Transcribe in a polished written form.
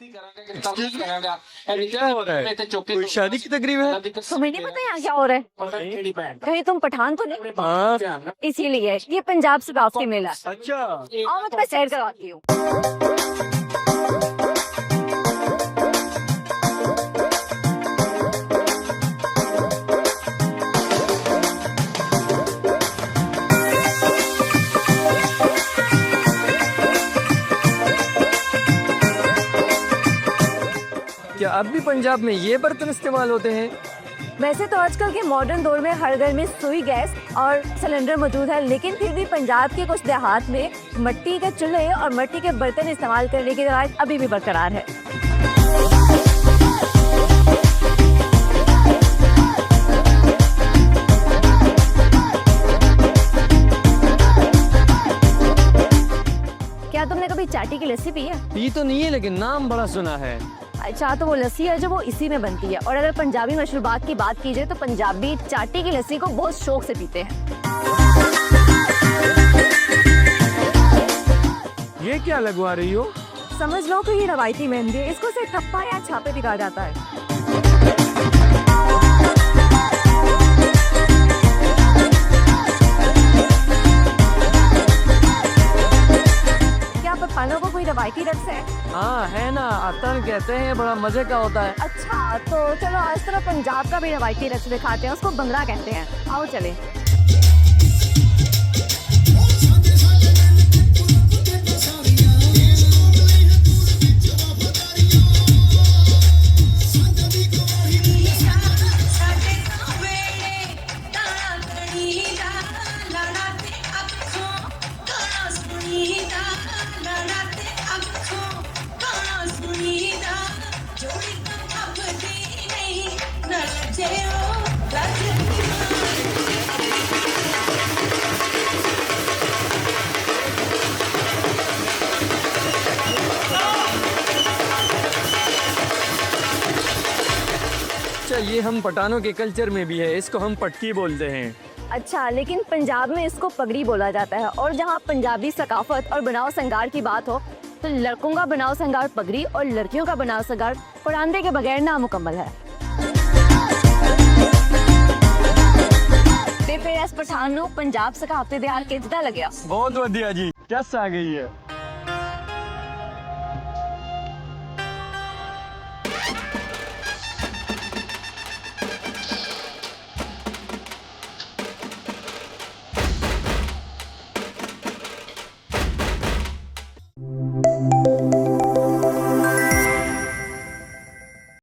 क्या हो रहा है? कोई शादी की तकरीब है? तुम्हें नहीं पता यहाँ क्या हो रहा है? कहीं तुम पठान तो नहीं? हाँ। इसीलिए ये पंजाब सकाफती मेला। अच्छा। आओ मैं तुम्हें सैर करवाती हूँ। क्या अब भी पंजाब में ये बर्तन इस्तेमाल होते हैं? वैसे तो आजकल के मॉडर्न दौर में हर घर में सुई गैस और सिलेंडर मौजूद है, लेकिन फिर भी पंजाब के कुछ देहात में मिट्टी के चूल्हे और मिट्टी के बर्तन इस्तेमाल करने की रवायत अभी भी बरकरार है। क्या तुमने कभी चाटी की लस्सी पी है? पी तो नहीं है, लेकिन नाम बड़ा सुना है। अच्छा, तो वो लस्सी है जो वो इसी में बनती है। और अगर पंजाबी मशरूबात की बात की जाए तो पंजाबी चाटी की लस्सी को बहुत शौक से पीते हैं। ये क्या लगवा रही हो? समझ लो कि ये रवायती मेहंदी है, इसको सिर्फ ठप्पा या छापे दिखा जाता है। क्या पठानों को कोई रवायती रक्स है? हाँ है ना, अतर कहते हैं, बड़ा मजे का होता है। अच्छा, तो चलो इस तरह पंजाब का भी रवायती रक्स दिखाते हैं, उसको भंगड़ा कहते हैं। आओ चले। अच्छा, ये हम पठानों के कल्चर में भी है, इसको हम पटकी बोलते हैं। अच्छा, लेकिन पंजाब में इसको पगड़ी बोला जाता है। और जहाँ पंजाबी सकाफत और बनाव संगार की बात हो तो लड़कों का बनाव संगार पगड़ी और लड़कियों का बनाव संगार परांदे के बगैर नामुकम्मल है। ते फिर इस पठान नूं पंजाब सकाफती दिहाड़ कितना लग्या? बहुत बढ़िया जी, टस आ गई है।